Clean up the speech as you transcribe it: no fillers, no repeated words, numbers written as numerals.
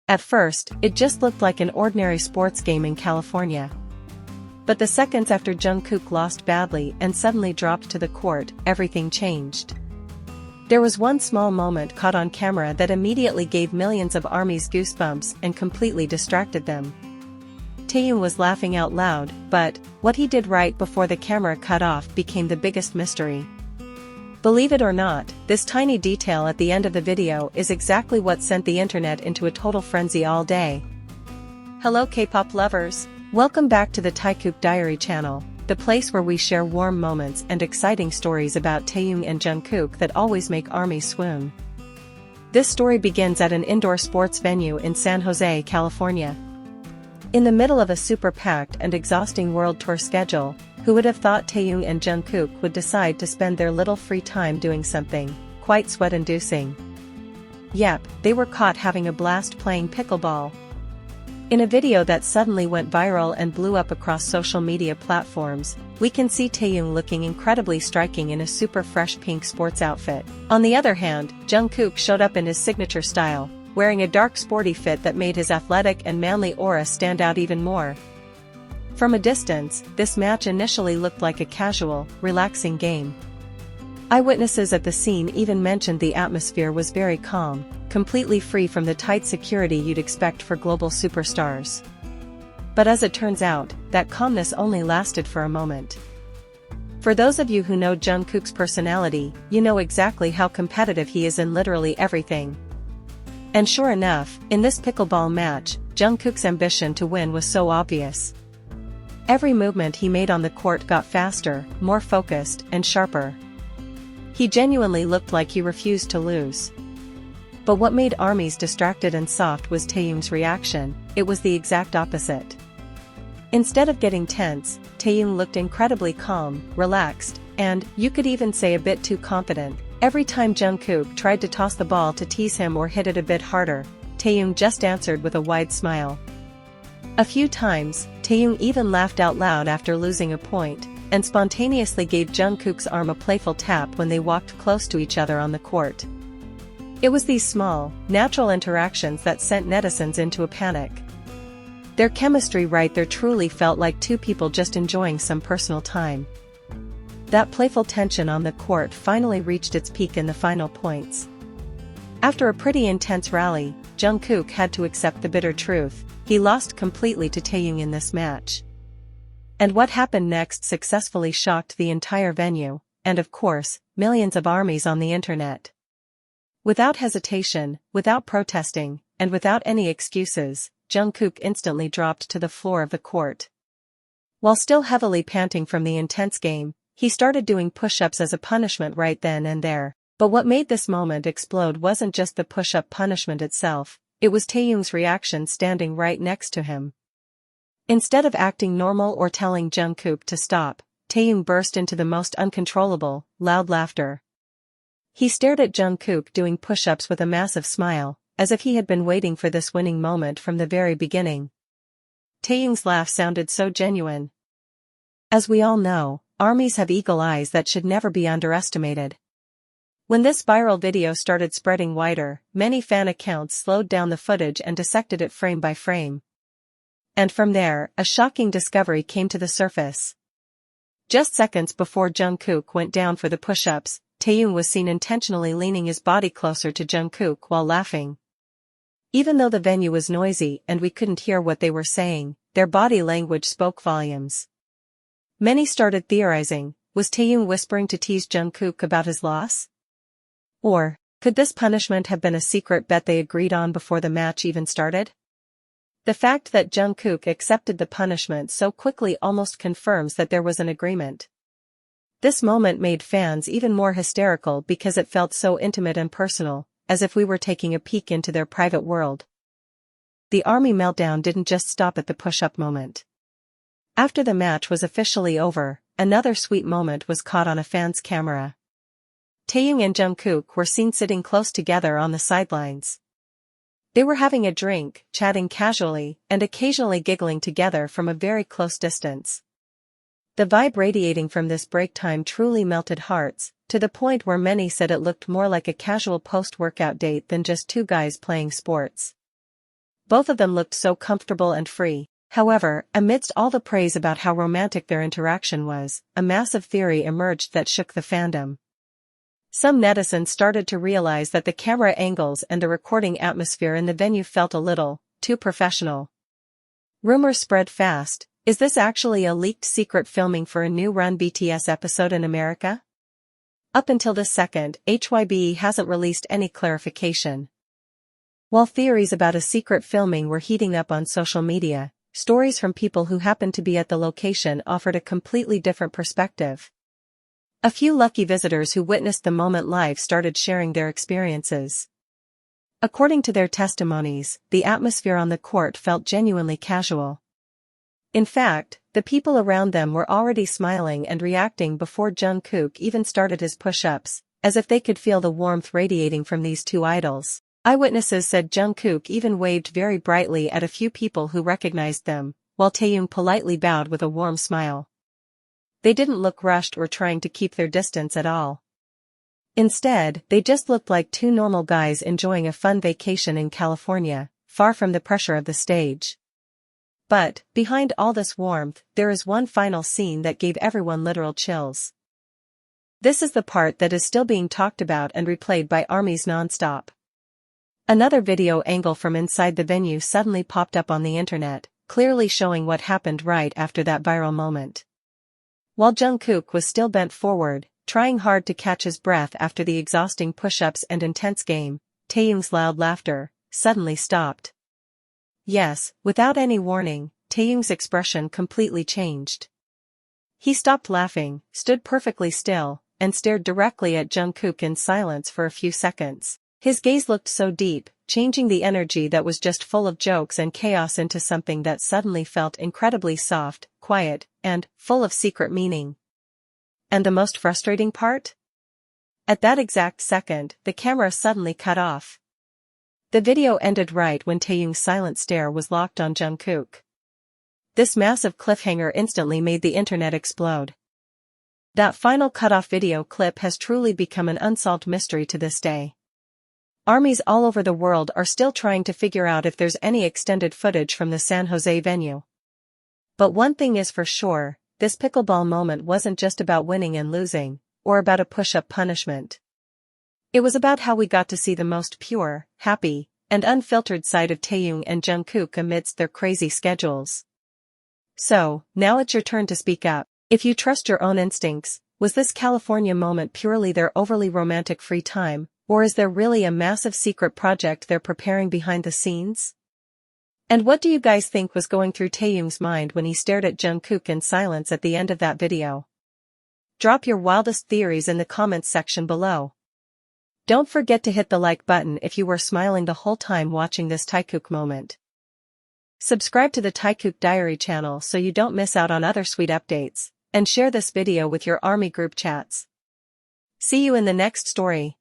At first, it just looked like an ordinary sports game in California. But the seconds after Jungkook lost badly and suddenly dropped to the court, everything changed. There was one small moment caught on camera that immediately gave millions of ARMYs goosebumps and completely distracted them. Taehyung was laughing out loud, but what he did right before the camera cut off became the biggest mystery. Believe it or not, this tiny detail at the end of the video is exactly what sent the internet into a total frenzy all day. Hello K-pop lovers! Welcome back to the Taekook Diary channel, the place where we share warm moments and exciting stories about Taehyung and Jungkook that always make ARMY swoon. This story begins at an indoor sports venue in San Jose, California. In the middle of a super-packed and exhausting world tour schedule, who would have thought Taehyung and Jungkook would decide to spend their little free time doing something quite sweat-inducing? Yep, they were caught having a blast playing pickleball. In a video that suddenly went viral and blew up across social media platforms, we can see Taehyung looking incredibly striking in a super fresh pink sports outfit. On the other hand, Jungkook showed up in his signature style, wearing a dark sporty fit that made his athletic and manly aura stand out even more. From a distance, this match initially looked like a casual, relaxing game. Eyewitnesses at the scene even mentioned the atmosphere was very calm, completely free from the tight security you'd expect for global superstars. But as it turns out, that calmness only lasted for a moment. For those of you who know Jungkook's personality, you know exactly how competitive he is in literally everything. And sure enough, in this pickleball match, Jungkook's ambition to win was so obvious. Every movement he made on the court got faster, more focused, and sharper. He genuinely looked like he refused to lose. But what made ARMYs distracted and soft was Taehyung's reaction. It was the exact opposite. Instead of getting tense, Taehyung looked incredibly calm, relaxed, and, you could even say a bit too confident. Every time Jungkook tried to toss the ball to tease him or hit it a bit harder, Taehyung just answered with a wide smile. A few times, Taehyung even laughed out loud after losing a point, and spontaneously gave Jungkook's arm a playful tap when they walked close to each other on the court. It was these small, natural interactions that sent netizens into a panic. Their chemistry right there truly felt like two people just enjoying some personal time. That playful tension on the court finally reached its peak in the final points. After a pretty intense rally, Jungkook had to accept the bitter truth: he lost completely to Taehyung in this match. And what happened next successfully shocked the entire venue, and of course, millions of ARMYs on the internet. Without hesitation, without protesting, and without any excuses, Jungkook instantly dropped to the floor of the court. While still heavily panting from the intense game, he started doing push-ups as a punishment right then and there. But what made this moment explode wasn't just the push-up punishment itself, it was Taehyung's reaction standing right next to him. Instead of acting normal or telling Jungkook to stop, Taehyung burst into the most uncontrollable, loud laughter. He stared at Jungkook doing push-ups with a massive smile, as if he had been waiting for this winning moment from the very beginning. Taehyung's laugh sounded so genuine. As we all know, ARMYs have eagle eyes that should never be underestimated. When this viral video started spreading wider, many fan accounts slowed down the footage and dissected it frame by frame. And from there, a shocking discovery came to the surface. Just seconds before Jungkook went down for the push-ups, Taehyung was seen intentionally leaning his body closer to Jungkook while laughing. Even though the venue was noisy and we couldn't hear what they were saying, their body language spoke volumes. Many started theorizing, was Taehyung whispering to tease Jungkook about his loss? Or, could this punishment have been a secret bet they agreed on before the match even started? The fact that Jungkook accepted the punishment so quickly almost confirms that there was an agreement. This moment made fans even more hysterical because it felt so intimate and personal, as if we were taking a peek into their private world. The ARMY meltdown didn't just stop at the push-up moment. After the match was officially over, another sweet moment was caught on a fan's camera. Taehyung and Jungkook were seen sitting close together on the sidelines. They were having a drink, chatting casually, and occasionally giggling together from a very close distance. The vibe radiating from this break time truly melted hearts, to the point where many said it looked more like a casual post-workout date than just two guys playing sports. Both of them looked so comfortable and free. However, amidst all the praise about how romantic their interaction was, a massive theory emerged that shook the fandom. Some netizens started to realize that the camera angles and the recording atmosphere in the venue felt a little too professional. Rumors spread fast. Is this actually a leaked secret filming for a new Run BTS episode in America? Up until this second, HYBE hasn't released any clarification. While theories about a secret filming were heating up on social media, stories from people who happened to be at the location offered a completely different perspective. A few lucky visitors who witnessed the moment live started sharing their experiences. According to their testimonies, the atmosphere on the court felt genuinely casual. In fact, the people around them were already smiling and reacting before Jungkook even started his push-ups, as if they could feel the warmth radiating from these two idols. Eyewitnesses said Jungkook even waved very brightly at a few people who recognized them, while Taehyung politely bowed with a warm smile. They didn't look rushed or trying to keep their distance at all. Instead, they just looked like two normal guys enjoying a fun vacation in California, far from the pressure of the stage. But, behind all this warmth, there is one final scene that gave everyone literal chills. This is the part that is still being talked about and replayed by ARMYs nonstop. Another video angle from inside the venue suddenly popped up on the internet, clearly showing what happened right after that viral moment. While Jungkook was still bent forward, trying hard to catch his breath after the exhausting push-ups and intense game, Taehyung's loud laughter suddenly stopped. Yes, without any warning, Taehyung's expression completely changed. He stopped laughing, stood perfectly still, and stared directly at Jungkook in silence for a few seconds. His gaze looked so deep, changing the energy that was just full of jokes and chaos into something that suddenly felt incredibly soft, quiet, and full of secret meaning. And the most frustrating part? At that exact second, the camera suddenly cut off. The video ended right when Taehyung's silent stare was locked on Jungkook. This massive cliffhanger instantly made the internet explode. That final cut-off video clip has truly become an unsolved mystery to this day. Armies all over the world are still trying to figure out if there's any extended footage from the San Jose venue. But one thing is for sure, this pickleball moment wasn't just about winning and losing, or about a push-up punishment. It was about how we got to see the most pure, happy, and unfiltered side of Taehyung and Jungkook amidst their crazy schedules. So, now it's your turn to speak up. If you trust your own instincts, was this California moment purely their overly romantic free time, or is there really a massive secret project they're preparing behind the scenes? And what do you guys think was going through Taehyung's mind when he stared at Jungkook in silence at the end of that video? Drop your wildest theories in the comments section below. Don't forget to hit the like button if you were smiling the whole time watching this Taekook moment. Subscribe to the Taekook Diary channel so you don't miss out on other sweet updates, and share this video with your ARMY group chats. See you in the next story.